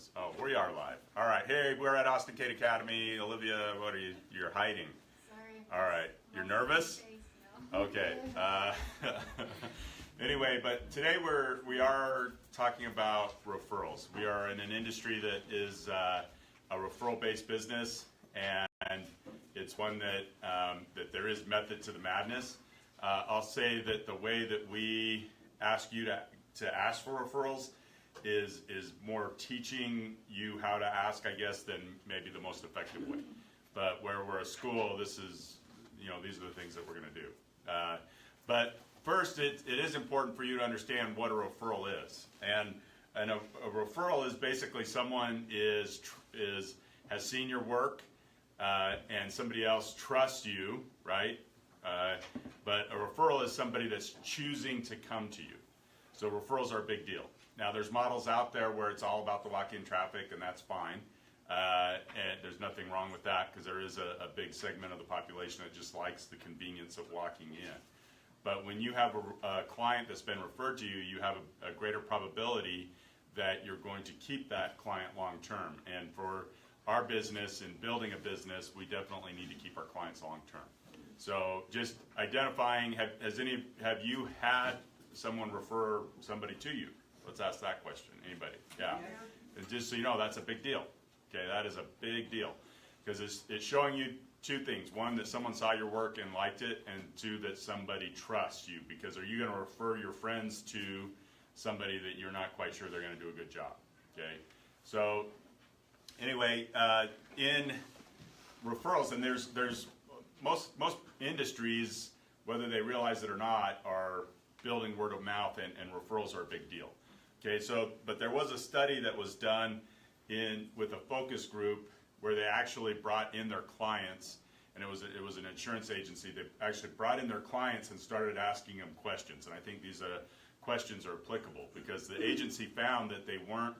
is. Oh, we are live. All right. Hey, we're at Austin Cade Academy. Olivia, what are you? You're hiding. Sorry. All right. You're nervous? Okay. Anyway, but today we are talking about referrals. We are in an industry that is a referral-based business, and it's one that that there is method to the madness. I'll say that the way that we ask you to ask for referrals is more teaching you how to ask, I guess, than maybe the most effective way. But where we're a school, this is, these are the things that we're going to do. But first, it is important for you to understand what a referral is. And a referral is basically someone has seen your work and somebody else trusts you, right? But a referral is somebody that's choosing to come to you. So referrals are a big deal. Now, there's models out there where it's all about the walk-in traffic, and that's fine. And there's nothing wrong with that because there is a big segment of the population that just likes the convenience of walking in. But when you have a client that's been referred to you, you have a greater probability that you're going to keep that client long-term. And for our business and building a business, we definitely need to keep our clients long-term. So just identifying, have you had someone refer somebody to you? Let's ask that question. Anybody? Yeah. And just so you know, that's a big deal. Okay, that is a big deal because it's showing you two things. One, that someone saw your work and liked it, and two, that somebody trusts you. Because are you going to refer your friends to somebody that you're not quite sure they're going to do a good job? Okay. So anyway, in referrals, and there's most industries, whether they realize it or not, are building word of mouth, and referrals are a big deal. Okay, so but there was a study that was done with a focus group where they actually brought in their clients, and it was an insurance agency. They actually brought in their clients and started asking them questions, and I think these questions are applicable because the agency found that they weren't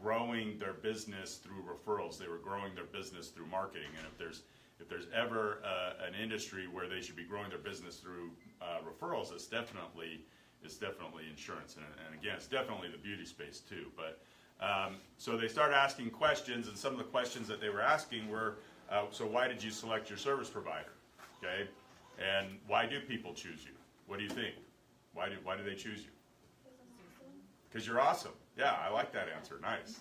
growing their business through referrals. They were growing their business through marketing, and if there's ever an industry where they should be growing their business through referrals, it's definitely insurance, and again, it's definitely the beauty space too. But so they started asking questions, and some of the questions that they were asking were, so why did you select your service provider? Okay, and why do people choose you? What do you think? Why do they choose you? Because you're awesome. Yeah, I like that answer. Nice.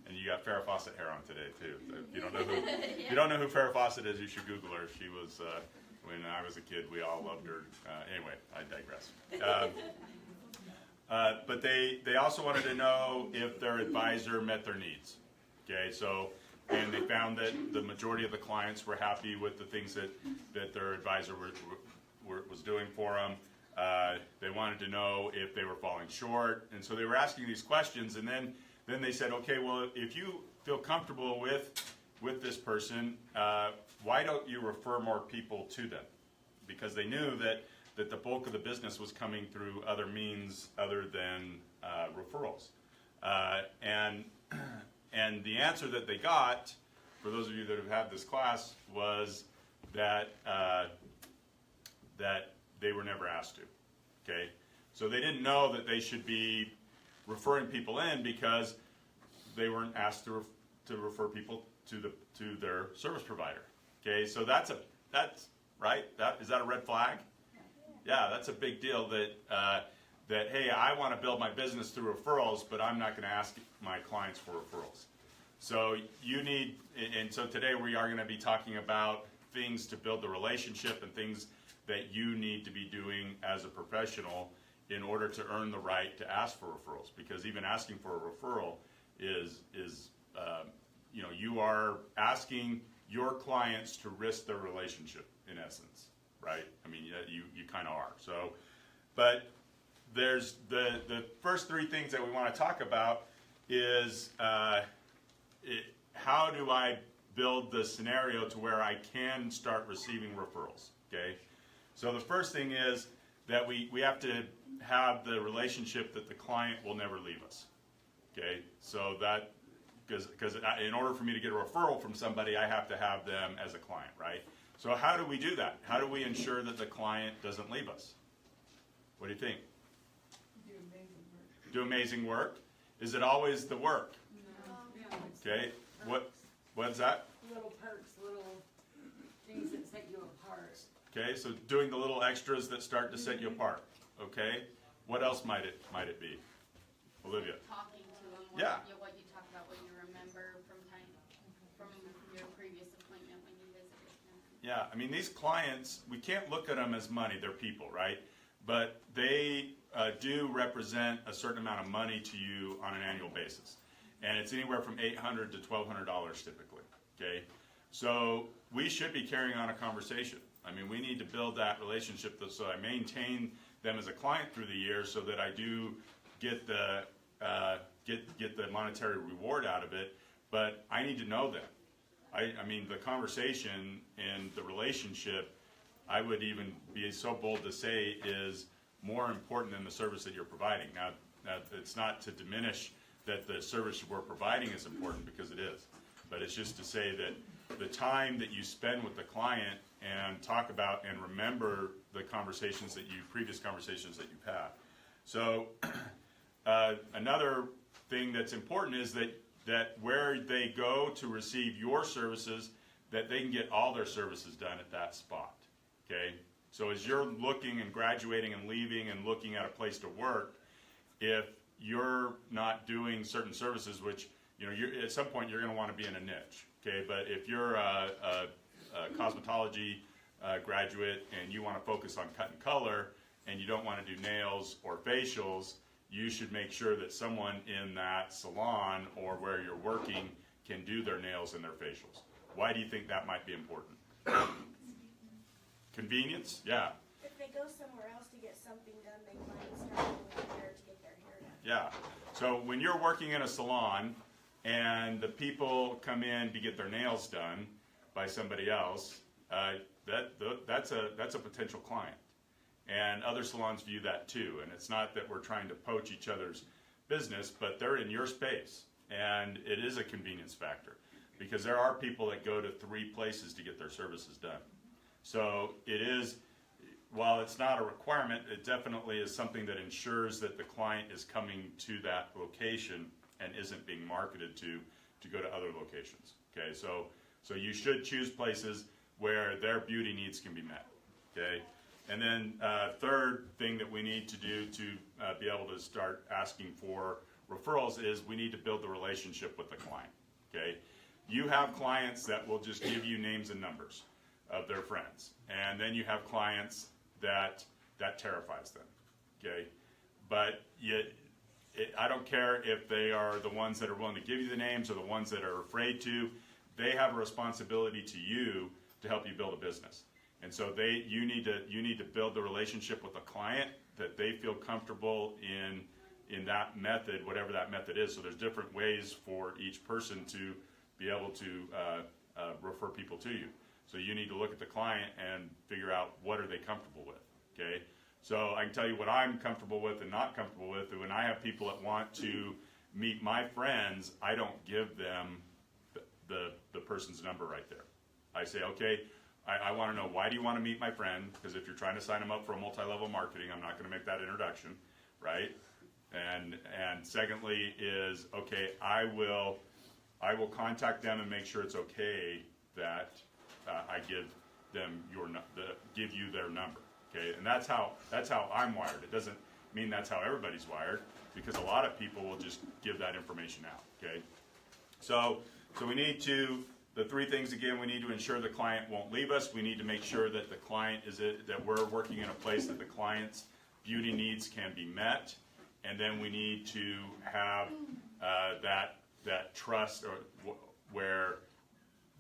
And you got Farrah Fawcett hair on today too. So if you don't know who Farrah Fawcett is, you should Google her. She was when I was a kid. We all loved her. Anyway, I digress. But they also wanted to know if their advisor met their needs. Okay, so and they found that the majority of the clients were happy with the things that their advisor was doing for them. They wanted to know if they were falling short, and so they were asking these questions, and then they said, okay, well, if you feel comfortable with this person, why don't you refer more people to them? Because they knew that the bulk of the business was coming through other means other than referrals. And the answer that they got, for those of you that have had this class, was that that they were never asked to. Okay, so they didn't know that they should be referring people in because they weren't asked to refer people to their service provider. Okay, so that's right. Is that a red flag? Yeah, that's a big deal. That hey, I want to build my business through referrals, but I'm not going to ask my clients for referrals. So so today we are going to be talking about things to build the relationship and things that you need to be doing as a professional in order to earn the right to ask for referrals. Because even asking for a referral is you are asking your clients to risk their relationship in essence, right? I mean, you kind of are. So, but there's the first three things that we want to talk about is how do I build the scenario to where I can start receiving referrals, okay? So the first thing is that we have to have the relationship that the client will never leave us, okay? So that, because in order for me to get a referral from somebody, I have to have them as a client, right? So how do we do that? How do we ensure that the client doesn't leave us? What do you think? Do amazing work. Do amazing work? Is it always the work? No. Okay, what's that? Little perks, little things that set you apart. Okay, so doing the little extras that start to set you apart. Okay, what else might it be? Olivia. Talking to them. What you talk about, what you remember from your previous appointment when you visited them. Yeah, I mean, these clients, we can't look at them as money. They're people, right? But they do represent a certain amount of money to you on an annual basis. And it's anywhere from $800 to $1,200 typically, okay? So we should be carrying on a conversation. I mean, we need to build that relationship so I maintain them as a client through the years so that I do get the get the monetary reward out of it, but I need to know them. I mean, the conversation and the relationship, I would even be so bold to say, is more important than the service that you're providing. Now it's not to diminish that the service we're providing is important, because it is, but it's just to say that the time that you spend with the client and talk about and remember the previous conversations that you've had. So another thing that's important is that where they go to receive your services, that they can get all their services done at that spot. Okay? So as you're looking and graduating and leaving and looking at a place to work, if you're not doing certain services, which, you know, at some point you're going to want to be in a niche. Okay? But if you're a cosmetology graduate and you want to focus on cut and color and you don't want to do nails or facials, you should make sure that someone in that salon or where you're working can do their nails and their facials. Why do you think that might be important? Convenience? Yeah. If they go somewhere else to get something done, they might start going there to get their hair done. Yeah. So when you're working in a salon and the people come in to get their nails done by somebody else, that's a potential client. And other salons view that too. And it's not that we're trying to poach each other's business, but they're in your space. And it is a convenience factor, because there are people that go to 3 places to get their services done. So it is, while it's not a requirement, it definitely is something that ensures that the client is coming to that location and isn't being marketed to go to other locations. Okay, so you should choose places where their beauty needs can be met. Okay. And then third thing that we need to do to be able to start asking for referrals is we need to build the relationship with the client. Okay, you have clients that will just give you names and numbers of their friends, and then you have clients that terrifies them. Okay, but I don't care if they are the ones that are willing to give you the names or the ones that are afraid to. They have a responsibility to you to help you build a business. And so you need to build the relationship with the client that they feel comfortable in that method, whatever that method is. So there's different ways for each person to be able to refer people to you. So you need to look at the client and figure out what are they comfortable with. Okay. So I can tell you what I'm comfortable with and not comfortable with. And when I have people that want to meet my friends, I don't give them the person's number right there. I say, okay, I want to know, why do you want to meet my friend? Because if you're trying to sign them up for a multi-level marketing, I'm not going to make that introduction, right? And secondly is, okay, I will contact them and make sure it's okay that I give them give you their number, okay? And that's how I'm wired. It doesn't mean that's how everybody's wired, because a lot of people will just give that information out, okay? So we need to. The 3 things, again, we need to ensure the client won't leave us. We need to make sure that the client that we're working in a place that the client's beauty needs can be met. And then we need to have that trust, or where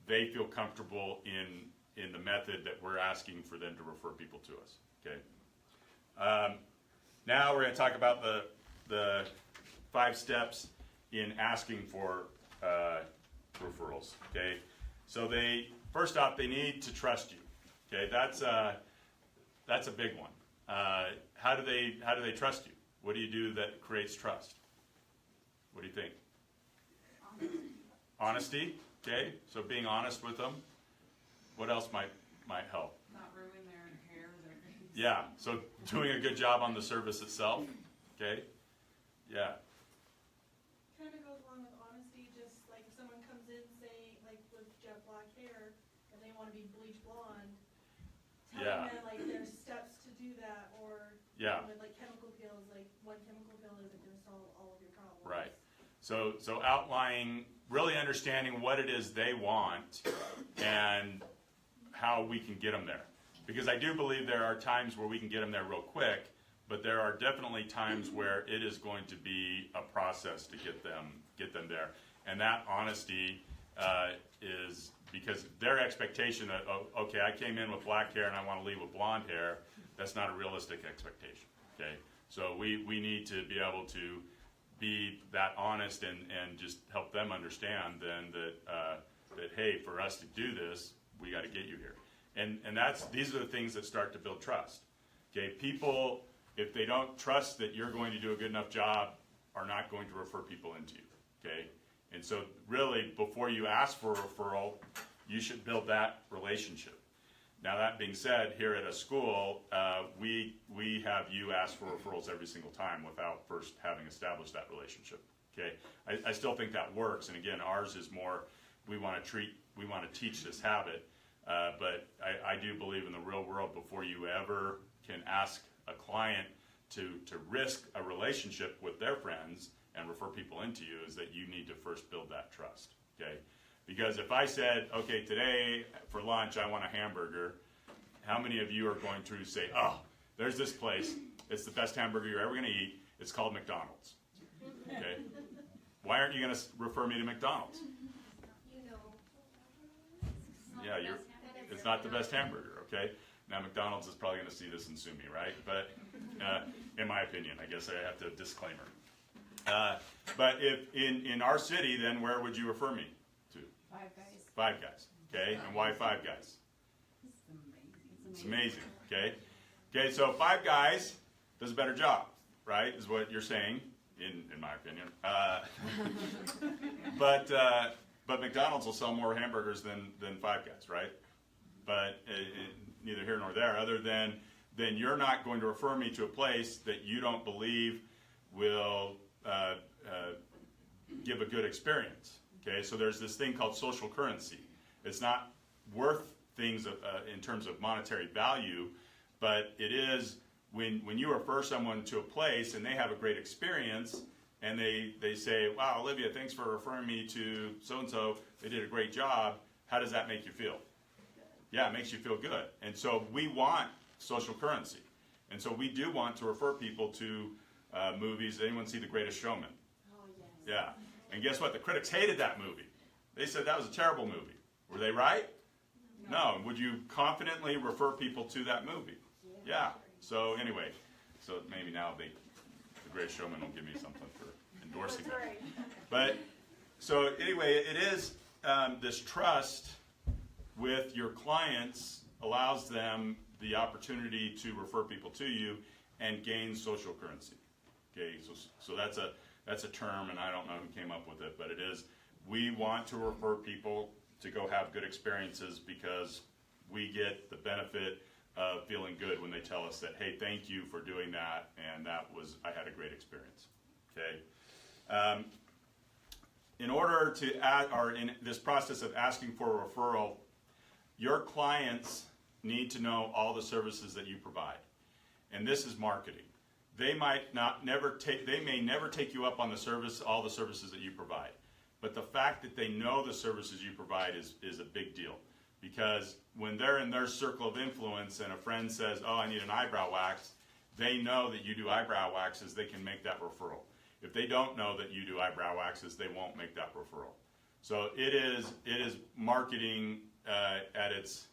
they feel comfortable in the method that we're asking for them to refer people to us. Okay. Now we're going to talk about the 5 steps in asking for referrals. Okay, so first off, they need to trust you. Okay, that's a big one. How do they trust you? What do you do that creates trust? What do you think? Honesty. Okay, so being honest with them. What else might help? Not ruin their hair. Yeah, so doing a good job on the service itself. Okay, yeah. Kind of goes along with honesty, just like if someone Yeah. telling them like there's steps to do that, or Yeah. with like chemical peels, like one chemical peel isn't going to solve all of your problems. Right. So outlining, really understanding what it is they want and how we can get them there. Because I do believe there are times where we can get them there real quick, but there are definitely times where it is going to be a process to get them there. And that honesty is because their expectation that, oh, okay, I came in with black hair and I want to leave with blonde hair, that's not a realistic expectation. Okay, so we need to be able to be that honest and just help them understand then that hey, for us to do this, we got to get you here. And these are the things that start to build trust. Okay, people, if they don't trust that you're going to do a good enough job, are not going to refer people into you. Okay, and so really, before you ask for a referral, you should build that relationship. Now, that being said, here at a school, we have you ask for referrals every single time without first having established that relationship. Okay, I still think that works, and again, ours is more we want to teach this habit, but I do believe in the real world, before you ever can ask a client to risk a relationship with their friends and refer people into you, is that you need to first build that trust. Okay. Because if I said, okay, today for lunch I want a hamburger, how many of you are going to say, oh, there's this place, it's the best hamburger you're ever going to eat, it's called McDonald's. Okay? Why aren't you going to refer me to McDonald's? You know. Yeah, it's not the best hamburger, okay? Now McDonald's is probably going to see this and sue me, right? But in my opinion, I guess I have to disclaimer. But if in our city, then where would you refer me? Five Guys, okay? And why Five Guys? It's amazing, okay? Okay, so Five Guys does a better job, right, is what you're saying, in my opinion. But McDonald's will sell more hamburgers than Five Guys, right? But neither here nor there, other than then you're not going to refer me to a place that you don't believe will give a good experience. Okay, so there's this thing called social currency. It's not worth things in terms of monetary value, but it is when you refer someone to a place and they have a great experience and they say, wow, Olivia, thanks for referring me to so-and-so, they did a great job, how does that make you feel? Yeah, it makes you feel good. And so we want social currency. And so we do want to refer people to movies. Anyone see The Greatest Showman? Oh, yes. Yeah. And guess what? The critics hated that movie. They said that was a terrible movie. Were they right? No. Would you confidently refer people to that movie? Yeah. So anyway, so maybe now The Greatest Showman will give me something for endorsing That's that. right. But so anyway, it is this trust with your clients allows them the opportunity to refer people to you and gain social currency. Okay, so that's a term, and I don't know who came up with it, but it is, we want to refer people to go have good experiences because we get the benefit of feeling good when they tell us that, hey, thank you for doing that, and I had a great experience. Okay. In order to add, or in this process of asking for a referral, your clients need to know all the services that you provide, and this is marketing. They may never take you up on all the services that you provide. But the fact that they know the services you provide is a big deal. Because when they're in their circle of influence and a friend says, oh, I need an eyebrow wax, they know that you do eyebrow waxes, they can make that referral. If they don't know that you do eyebrow waxes, they won't make that referral. So it is marketing at its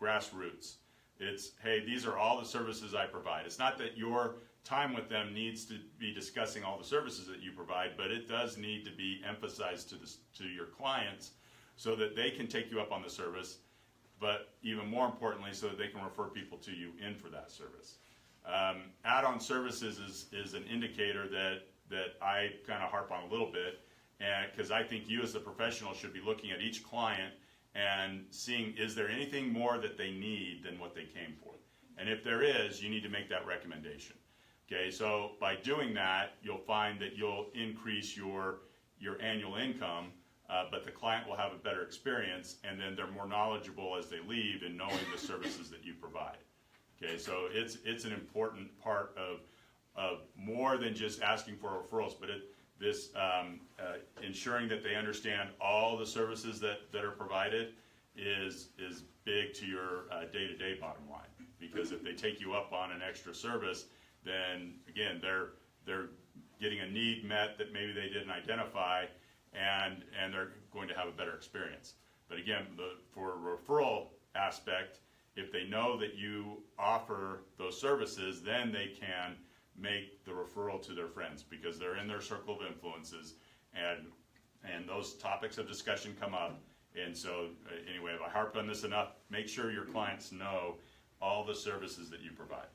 grassroots. It's, hey, these are all the services I provide. It's not that your time with them needs to be discussing all the services that you provide, but it does need to be emphasized to your clients so that they can take you up on the service, but even more importantly, so that they can refer people to you in for that service. Add-on services is an indicator that I kind of harp on a little bit, and because I think you as a professional should be looking at each client and seeing, is there anything more that they need than what they came for? And if there is, you need to make that recommendation. Okay, so by doing that, you'll find that you'll increase your annual income, but the client will have a better experience, and then they're more knowledgeable as they leave in knowing the services that you provide. Okay, so it's an important part of more than just asking for referrals, but ensuring that they understand all the services that are provided is big to your day-to-day bottom line. Because if they take you up on an extra service, then again they're getting a need met that maybe they didn't identify, and they're going to have a better experience. But again, for a referral aspect, if they know that you offer those services, then they can make the referral to their friends because they're in their circle of influences, and those topics of discussion come up. And so anyway, if I harped on this enough, make sure your clients know all the services that you provide.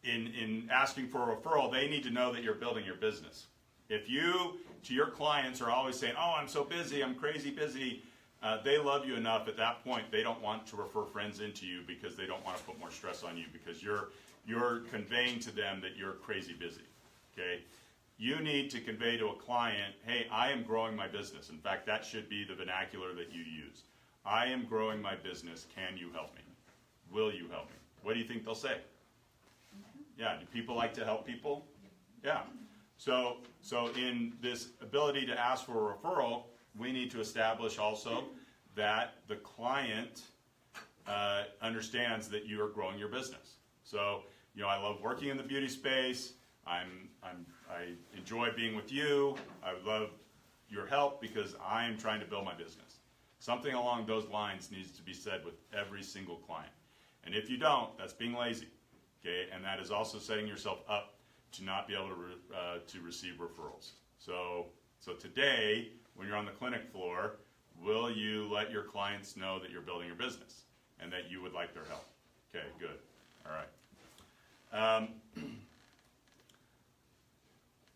In asking for a referral, they need to know that you're building your business. If you, to your clients, are always saying, oh, I'm so busy, I'm crazy busy, they love you enough at that point, they don't want to refer friends into you because they don't want to put more stress on you because you're conveying to them that you're crazy busy, okay? You need to convey to a client, hey, I am growing my business. In fact, that should be the vernacular that you use. I am growing my business, can you help me? Will you help me? What do you think they'll say? Yeah, do people like to help people? Yeah. So in this ability to ask for a referral, we need to establish also that the client understands that you are growing your business. So, I love working in the beauty space. I enjoy being with you. I would love your help because I am trying to build my business. Something along those lines needs to be said with every single client. And if you don't, that's being lazy. Okay, and that is also setting yourself up to not be able to receive referrals. So today, when you're on the clinic floor, will you let your clients know that you're building your business and that you would like their help? Okay, good. All right.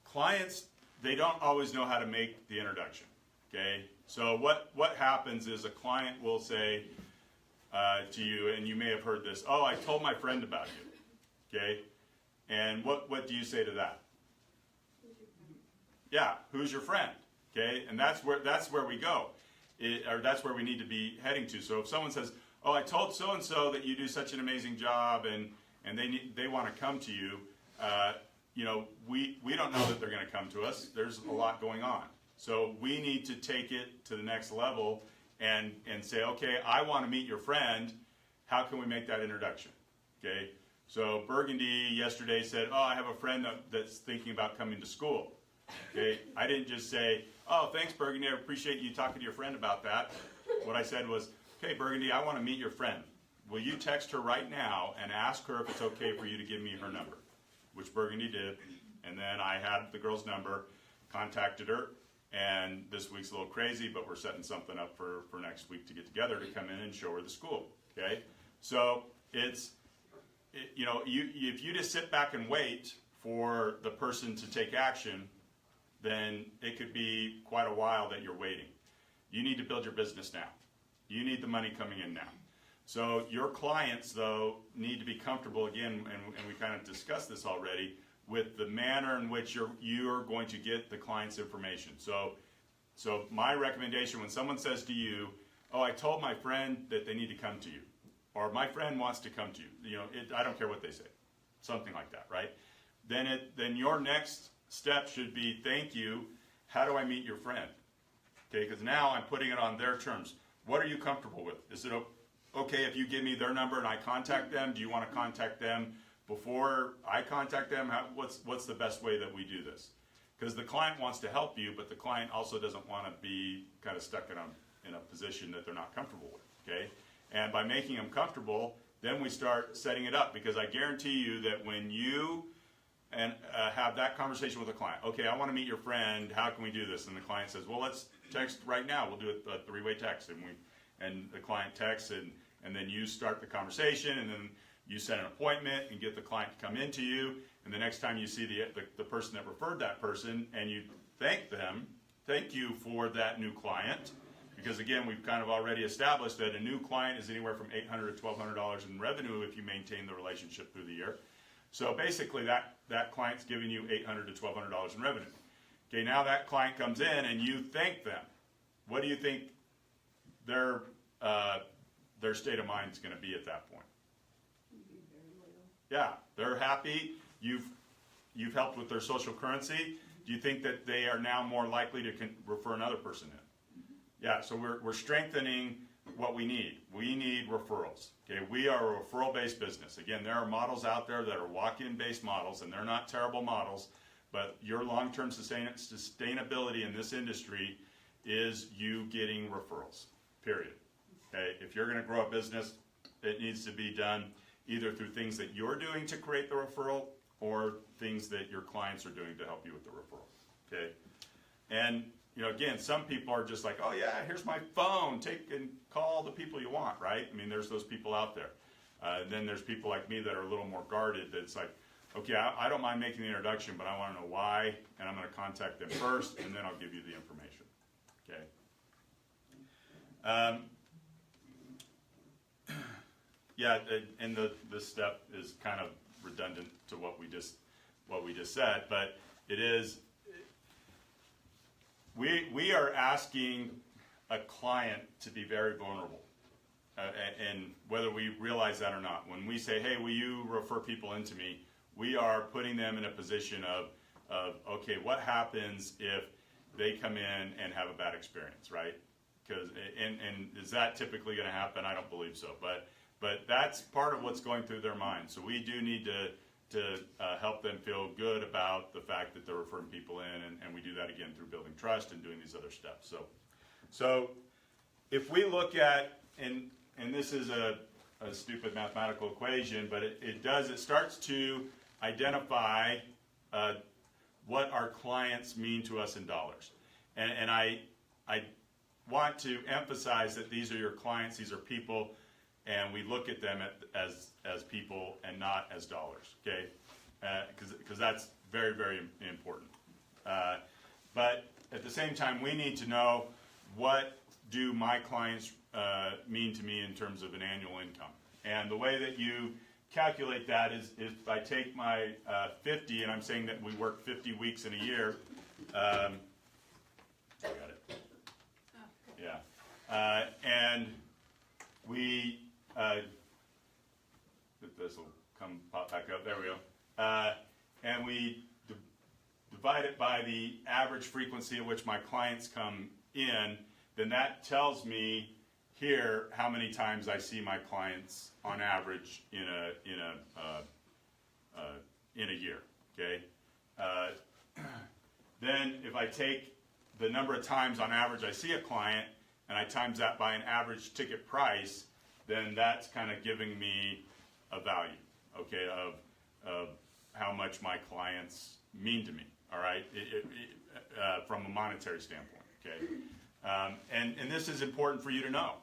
Clients, they don't always know how to make the introduction. Okay, so what happens is a client will say to you, and you may have heard this, oh, I told my friend about you. Okay, and what do you say to that? Yeah, who's your friend? Okay, and that's where we go, or that's where we need to be heading to. So if someone says, oh, I told so and so that you do such an amazing job, and they want to come to you, we don't know that they're going to come to us. There's a lot going on, so we need to take it to the next level and say, okay, I want to meet your friend. How can we make that introduction? Okay. So Burgundy yesterday said, oh, I have a friend that's thinking about coming to school. Okay, I didn't just say, oh, thanks, Burgundy, I appreciate you talking to your friend about that. What I said was, okay, Burgundy, I want to meet your friend. Will you text her right now and ask her if it's okay for you to give me her number? Which Burgundy did, and then I had the girl's number, contacted her, and this week's a little crazy, but we're setting something up for next week to get together to come in and show her the school. Okay, so if you just sit back and wait for the person to take action, then it could be quite a while that you're waiting. You need to build your business now. You need the money coming in now. So your clients, though, need to be comfortable, again, and we kind of discussed this already, with the manner in which you're going to get the client's information. So my recommendation, when someone says to you, oh, I told my friend that they need to come to you, or my friend wants to come to you, I don't care what they say, something like that, right? Then your next step should be, thank you, how do I meet your friend? Okay, because now I'm putting it on their terms. What are you comfortable with? Is it okay if you give me their number and I contact them? Do you want to contact them before I contact them? What's the best way that we do this? Because the client wants to help you, but the client also doesn't want to be kind of stuck in a position that they're not comfortable with, okay? And by making them comfortable, then we start setting it up, because I guarantee you that when you have that conversation with a client, okay, I want to meet your friend, how can we do this? And the client says, well, let's text right now. We'll do a three-way text. And the client texts, and then you start the conversation, and then you set an appointment and get the client to come into you. And the next time you see the person that referred that person, and you thank you for that new client. Because again, we've kind of already established that a new client is anywhere from $800 to $1,200 in revenue if you maintain the relationship through the year. So basically that client's giving you $800 to $1,200 in revenue. Okay, now that client comes in and you thank them. What do you think their their state of mind is going to be at that point? Yeah, they're happy. You've helped with their social currency. Do you think that they are now more likely to refer another person in? Yeah, so we're strengthening what we need. We need referrals. Okay, we are a referral-based business. Again, there are models out there that are walk-in based models, and they're not terrible models, but your long-term sustainability in this industry is you getting referrals, period. Okay, if you're going to grow a business, it needs to be done either through things that you're doing to create the referral or things that your clients are doing to help you with the referral. Okay, and again, some people are just like, oh yeah, here's my phone, take and call the people you want, right? I mean, there's those people out there. Then there's people like me that are a little more guarded. That's like, okay, I don't mind making the introduction, but I want to know why, and I'm going to contact them first, and then I'll give you the information. Okay. Yeah, and this step is kind of redundant to what we just said, but it is. We are asking a client to be very vulnerable, and whether we realize that or not, when we say, "Hey, will you refer people into me?" we are putting them in a position of okay, what happens if they come in and have a bad experience, right? Because and is that typically going to happen? I don't believe so, but that's part of what's going through their mind. So we do need to help them feel good about the fact that they're referring people in, and we do that again through building trust and doing these other steps. So if we look at, and this is a stupid mathematical equation, but it starts to identify what our clients mean to us in dollars. And I want to emphasize that these are your clients, these are people, and we look at them as people and not as dollars, okay? Because that's very, very important. But at the same time, we need to know, what do my clients mean to me in terms of an annual income? And the way that you calculate that is if I take my 50, and I'm saying that we work 50 weeks in a year. I got it. Yeah. And we, this will pop back up, there we go. And we divide it by the average frequency at which my clients come in, then that tells me here how many times I see my clients on average in a year. Okay. Then if I take the number of times on average I see a client and I times that by an average ticket price, then that's kind of giving me a value, okay, of how much my clients mean to me. All right, from a monetary standpoint. Okay, and this is important for you to know,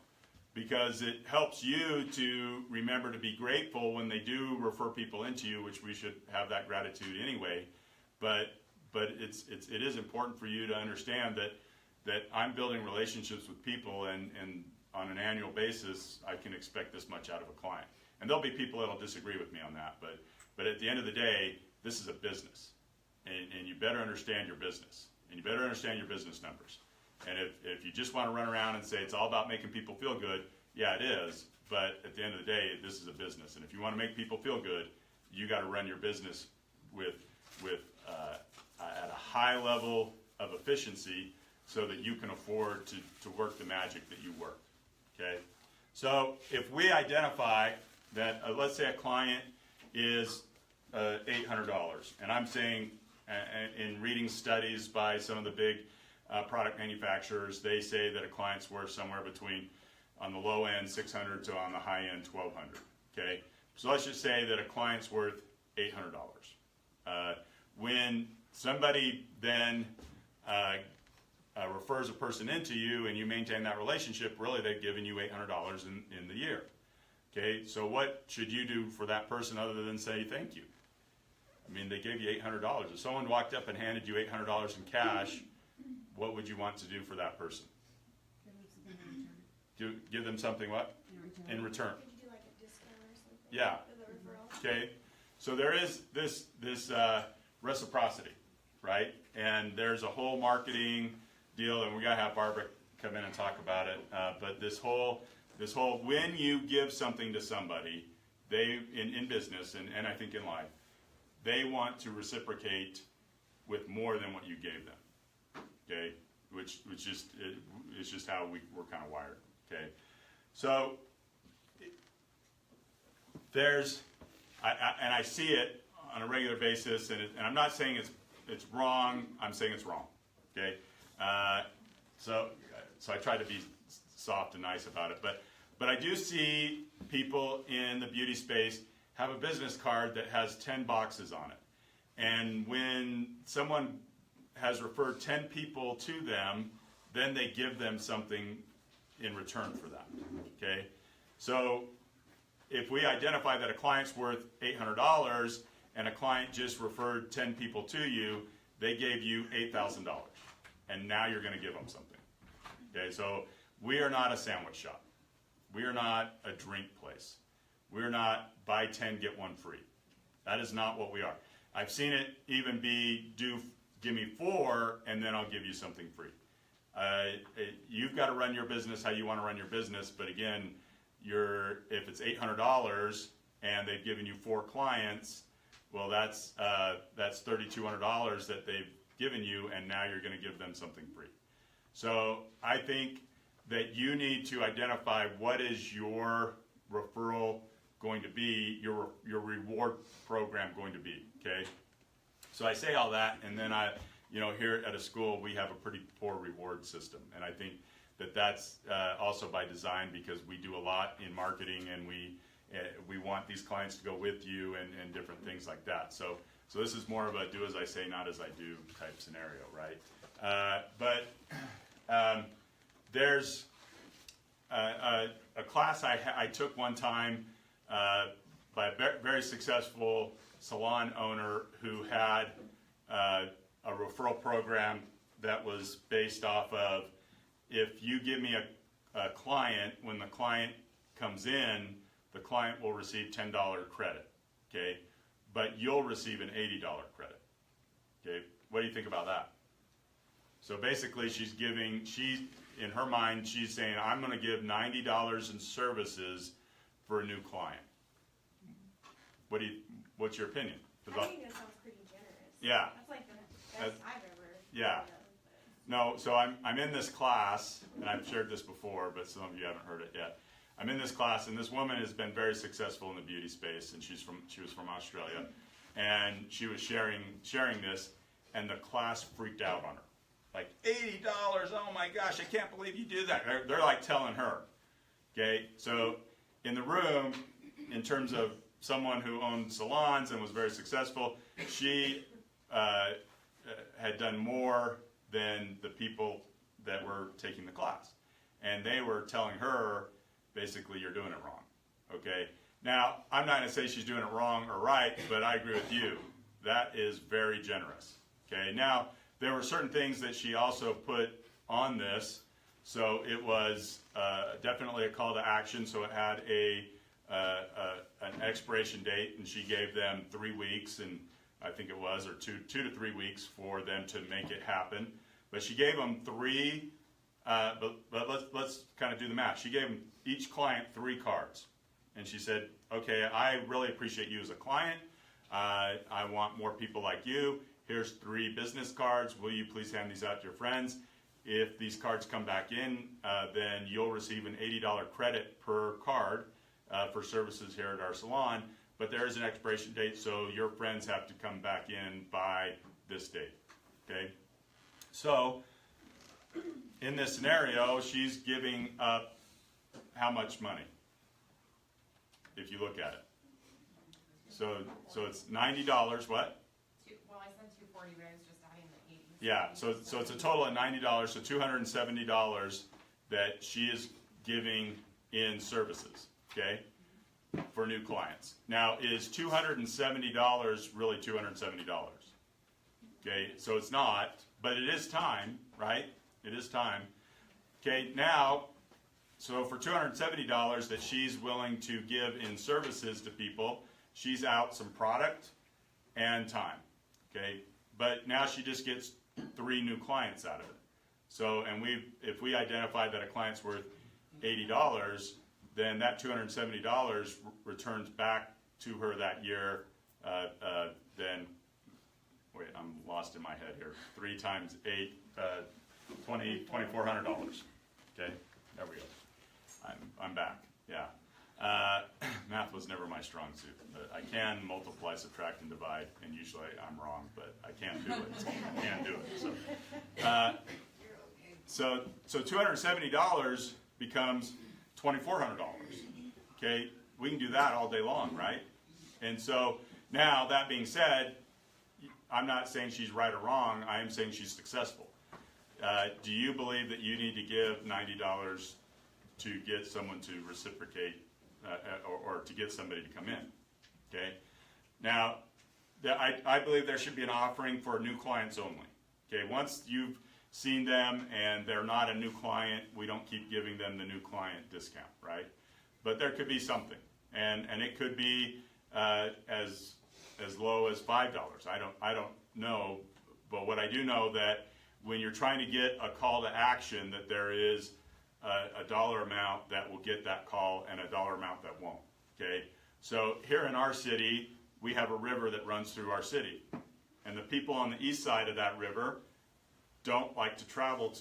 because it helps you to remember to be grateful when they do refer people into you, which we should have that gratitude anyway. But it is important for you to understand that I'm building relationships with people, and on an annual basis, I can expect this much out of a client. And there'll be people that'll disagree with me on that, but at the end of the day, this is a business, and you better understand your business, and you better understand your business numbers. And if you just want to run around and say it's all about making people feel good, yeah, it is. But at the end of the day, this is a business, and if you want to make people feel good, you got to run your business with at a high level of efficiency, so that you can afford to work the magic that you work. Okay. So if we identify that, let's say a client is $800, and I'm saying, in reading studies by some of the big product manufacturers, they say that a client's worth somewhere between, on the low end, $600 to on the high end, $1,200. Okay, so let's just say that a client's worth $800. When somebody then refers a person into you, and you maintain that relationship, really they've given you $800 in the year. Okay, so what should you do for that person other than say thank you? I mean, they gave you $800. If someone walked up and handed you $800 in cash, what would you want to do for that person? Give them something what? In return. Could you do like a discount or something? Yeah. For the referral? Okay, so there is this reciprocity, right? And there's a whole marketing deal, and we gotta have Barbara come in and talk about it. But this whole This whole, when you give something to somebody, they, in business, and I think in life, they want to reciprocate with more than what you gave them, okay? Which just, it's just how we're kind of wired, okay? So, there's, and I see it on a regular basis, and I'm not saying it's wrong, I'm saying it's wrong, okay? So I try to be soft and nice about it, but I do see people in the beauty space have a business card that has 10 boxes on it. And when someone has referred 10 people to them, then they give them something in return for that, okay? So if we identify that a client's worth $800 and a client just referred 10 people to you, they gave you $8,000, and now you're going to give them something, okay? So we are not a sandwich shop. We are not a drink place. We're not buy 10, get one free. That is not what we are. I've seen it even be, give me 4, and then I'll give you something free. You've got to run your business how you want to run your business, but again, if it's $800 and they've given you 4 clients, well, that's $3,200 that they've given you, and now you're going to give them something free. So I think that you need to identify what is your referral going to be, your reward program going to be, okay? So I say all that, and then here at a school, we have a pretty poor reward system, and I think that that's also by design, because we do a lot in marketing, and we want these clients to go with you and different things like that. So this is more of a do as I say, not as I do type scenario, right? There's a class I took one time by a very successful salon owner who had a referral program that was based off of, if you give me a client, when the client comes in, the client will receive $10 credit, okay? But you'll receive an $80 credit, okay? What do you think about that? So basically in her mind, she's saying, I'm going to give $90 in services for a new client. What's your opinion? I think that sounds pretty generous. Yeah. That's like the best I've ever Yeah. heard of. No, so I'm in this class, and I've shared this before, but some of you haven't heard it yet. I'm in this class, and this woman has been very successful in the beauty space, and she was from Australia, and she was sharing this, and the class freaked out on her. Like, $80, oh my gosh, I can't believe you do that. They're like telling her, okay? So in the room, in terms of someone who owned salons and was very successful, she had done more than the people that were taking the class. And they were telling her, basically, you're doing it wrong, okay? Now, I'm not going to say she's doing it wrong or right, but I agree with you. That is very generous, okay? Now, there were certain things that she also put on this, so it was definitely a call to action, so it had an expiration date, and she gave them 3 weeks, and I think it was, or two to 3 weeks for them to make it happen. But she gave them 3, but let's kind of do the math. She gave them, each client, 3 cards. And she said, okay, I really appreciate you as a client. I want more people like you. Here's 3 business cards. Will you please hand these out to your friends? If these cards come back in, then you'll receive an $80 credit per card for services here at our salon. But there is an expiration date, so your friends have to come back in by this date, okay? So, in this scenario, she's giving up how much money, if you look at it? So it's $90, what? Well, I said 240, but I was just adding the 80. Yeah, so it's a total of $90, so $270 that she is giving in services, okay, for new clients. Now, is $270 really $270? Okay, so it's not, but it is time, right? It is time. Okay, now, so for $270 that she's willing to give in services to people, she's out some product and time, okay? But now she just gets 3 new clients out of it. So, and if we identify that a client's worth $80, then that $270 returns back to her that year. Then, wait, I'm lost in my head here. 3 times 8, $2,400. Okay, there we go. I'm back. Yeah. Math was never my strong suit. But I can multiply, subtract, and divide, and usually I'm wrong, but I can't do it. I can do it. So $270 becomes $2,400. Okay, we can do that all day long, right? And so now, that being said, I'm not saying she's right or wrong. I am saying she's successful. Do you believe that you need to give $90 to get someone to reciprocate or to get somebody to come in? Okay. Now, I believe there should be an offering for new clients only. Okay. Once you've seen them and they're not a new client, we don't keep giving them the new client discount, right? But there could be something, and it could be as low as $5. I don't know, but what I do know that when you're trying to get a call to action, that there is a dollar amount that will get that call and a dollar amount that won't. Okay, so here in our city, we have a river that runs through our city, and the people on the east side of that river don't like to travel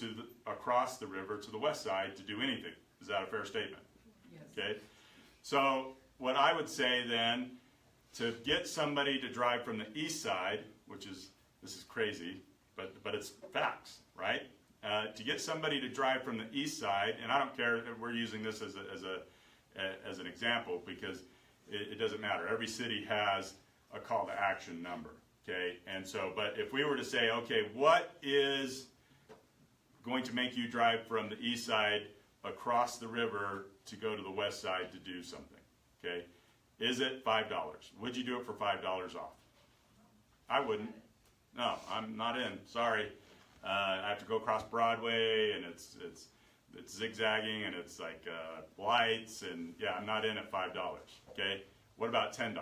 across the river to the west side to do anything. Is that a fair statement? Yes. Okay, so what I would say then, to get somebody to drive from the east side, this is crazy, but it's facts, right? To get somebody to drive from the east side, and I don't care if we're using this as an example because it doesn't matter. Every city has a call to action number, okay? And so, but if we were to say, okay, what is going to make you drive from the east side across the river to go to the west side to do something, okay? Is it $5? Would you do it for $5 off? I wouldn't. No, I'm not in. Sorry. I have to go across Broadway, and it's zigzagging, and it's like lights, and yeah, I'm not in at $5. Okay. What about $10?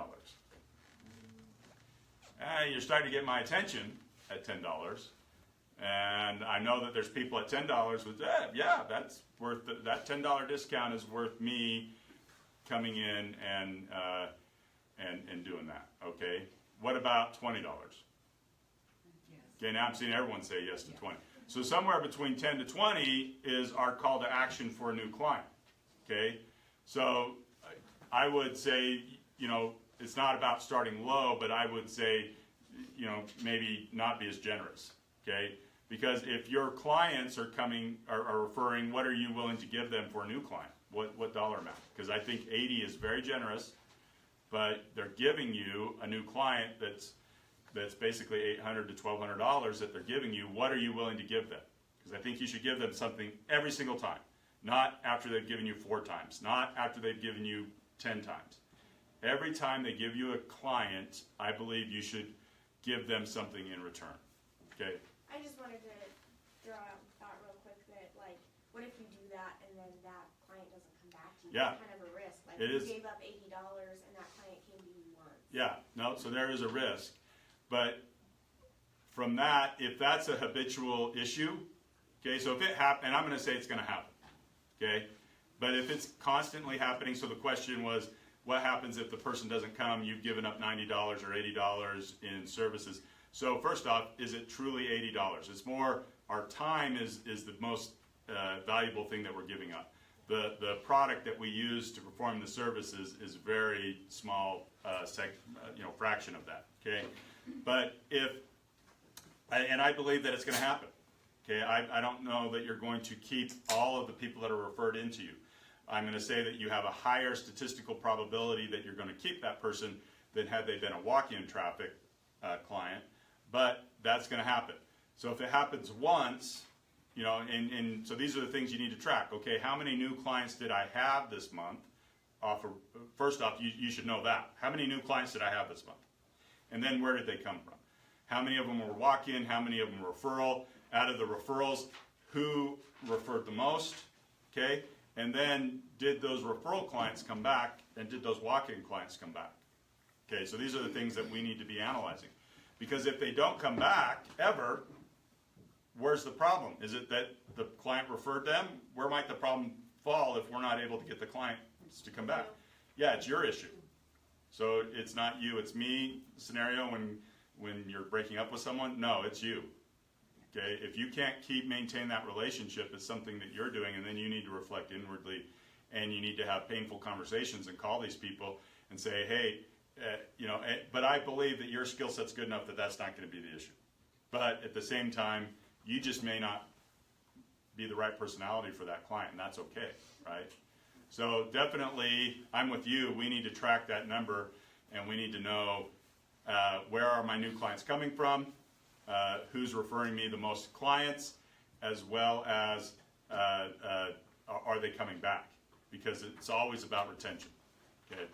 You're starting to get my attention at $10, and I know that there's people at $10 with yeah, that's worth that $10 discount is worth me coming in and doing that. Okay. What about $20? Okay, now I'm seeing everyone say yes to 20. So somewhere between 10 to 20 is our call to action for a new client. Okay, so I would say, it's not about starting low, but I would say, maybe not be as generous. Okay, because if your clients are referring, what are you willing to give them for a new client? What dollar amount? Because I think 80 is very generous, but they're giving you a new client that's basically $800 to $1,200 that they're giving you. What are you willing to give them? Because I think you should give them something every single time, not after they've given you 4 times, not after they've given you 10 times. Every time they give you a client, I believe you should give them something in return. Okay. I just wanted to throw out a thought real quick that, what if you do that and then that client doesn't come back to you? Yeah. It's kind of a risk. It you is. gave up $80 and that client came to you once. Yeah, no, so there is a risk. But from that, if that's a habitual issue, okay, so if it happens, and I'm going to say it's going to happen, okay, but if it's constantly happening, so the question was, what happens if the person doesn't come, you've given up $90 or $80 in services? So first off, is it truly $80? It's more, our time is the most valuable thing that we're giving up. The product that we use to perform the services is very small, fraction of that, okay? But I believe that it's going to happen. Okay, I don't know that you're going to keep all of the people that are referred into you. I'm going to say that you have a higher statistical probability that you're going to keep that person than had they been a walk-in traffic client, but that's going to happen. So if it happens once, and so these are the things you need to track. Okay, how many new clients did I have this month? First off, you should know that. How many new clients did I have this month? And then where did they come from? How many of them were walk-in? How many of them were referral? Out of the referrals, who referred the most? Okay, and then did those referral clients come back, and did those walk-in clients come back? Okay, so these are the things that we need to be analyzing. Because if they don't come back ever, where's the problem? Is it that the client referred them? Where might the problem fall if we're not able to get the client wants to come back. Yeah, it's your issue. So it's not you, it's me scenario when you're breaking up with someone. No, it's you. Okay, if you can't maintain that relationship, it's something that you're doing, and then you need to reflect inwardly, and you need to have painful conversations and call these people and say, hey, but I believe that your skill set's good enough that that's not going to be the issue. But at the same time, you just may not be the right personality for that client, and that's okay, right? So definitely, I'm with you. We need to track that number, and we need to know where are my new clients coming from, who's referring me the most clients, as well as are they coming back? Because it's always about retention. Okay.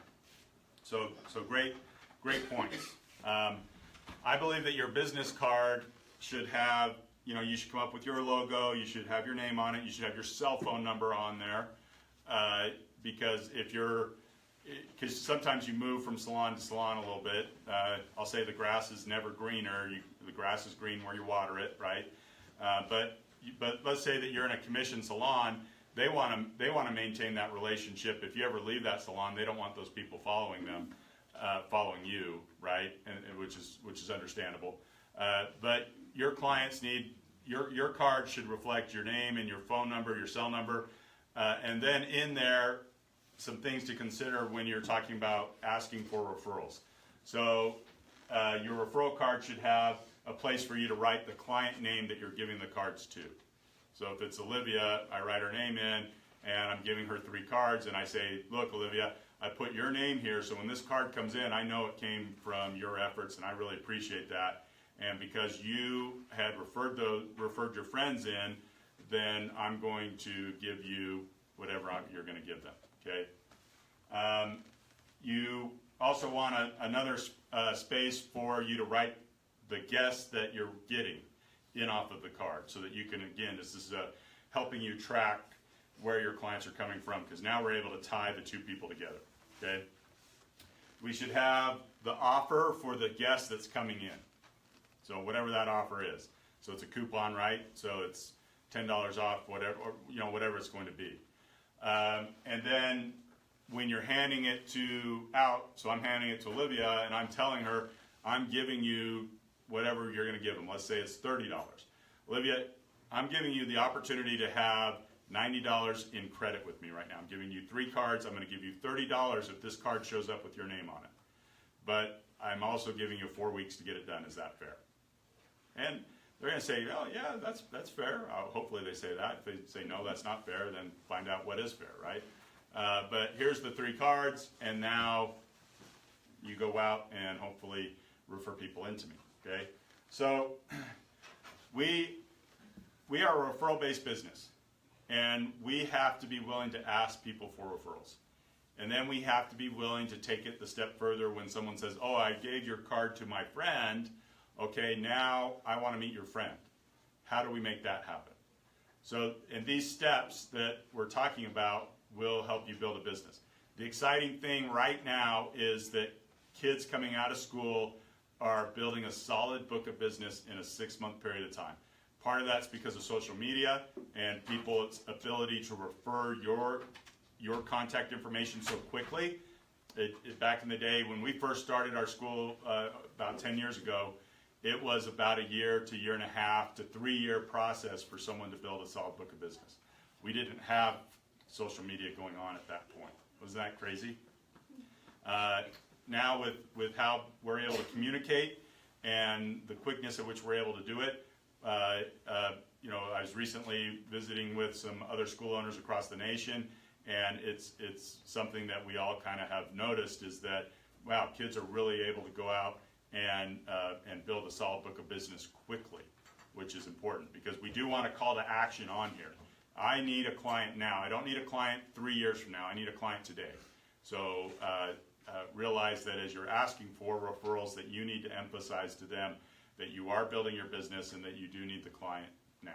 So great points. I believe that your business card should have, you should come up with your logo. You should have your name on it. You should have your cell phone number on there. Because because sometimes you move from salon to salon a little bit. I'll say the grass is never greener. The grass is green where you water it, right? But let's say that you're in a commission salon. They want to maintain that relationship. If you ever leave that salon, they don't want those people following you, right? And which is understandable. But your clients need your card should reflect your name and your phone number, your cell number. And then in there, some things to consider when you're talking about asking for referrals. So your referral card should have a place for you to write the client name that you're giving the cards to. So if it's Olivia, I write her name in, and I'm giving her 3 cards, and I say, look, Olivia, I put your name here, so when this card comes in, I know it came from your efforts, and I really appreciate that. And because you had referred your friends in, then I'm going to give you whatever you're going to give them, okay? You also want another space for you to write the guests that you're getting in off of the card, so that you can, again, this is helping you track where your clients are coming from, because now we're able to tie the 2 people together, okay? We should have the offer for the guest that's coming in, so whatever that offer is. So it's a coupon, right? So it's $10 off, whatever, or whatever it's going to be. And then when you're handing it out, so I'm handing it to Olivia, and I'm telling her, I'm giving you whatever you're going to give them. Let's say it's $30. Olivia, I'm giving you the opportunity to have $90 in credit with me right now. I'm giving you 3 cards. I'm going to give you $30 if this card shows up with your name on it. But I'm also giving you 4 weeks to get it done. Is that fair? And they're going to say, oh, yeah, that's fair. Hopefully they say that. If they say, no, that's not fair, then find out what is fair, right? But here's the 3 cards, and now you go out and hopefully refer people into me, okay? So we are a referral-based business, and we have to be willing to ask people for referrals. And then we have to be willing to take it the step further when someone says, oh, I gave your card to my friend. Okay, now I want to meet your friend. How do we make that happen? So, and these steps that we're talking about will help you build a business. The exciting thing right now is that kids coming out of school are building a solid book of business in a 6-month period of time. Part of that's because of social media and people's ability to refer your contact information so quickly. Back in the day when we first started our school about 10 years ago, it was about a year to year and a half to 3-year process for someone to build a solid book of business. We didn't have social media going on at that point. Wasn't that crazy? Now with how we're able to communicate and the quickness at which we're able to do it, I was recently visiting with some other school owners across the nation, and it's something that we all kind of have noticed is that, wow, kids are really able to go out and build a solid book of business quickly, which is important because we do want a call to action on here. I need a client now. I don't need a client 3 years from now. I need a client today. So realize that as you're asking for referrals that you need to emphasize to them that you are building your business and that you do need the client now.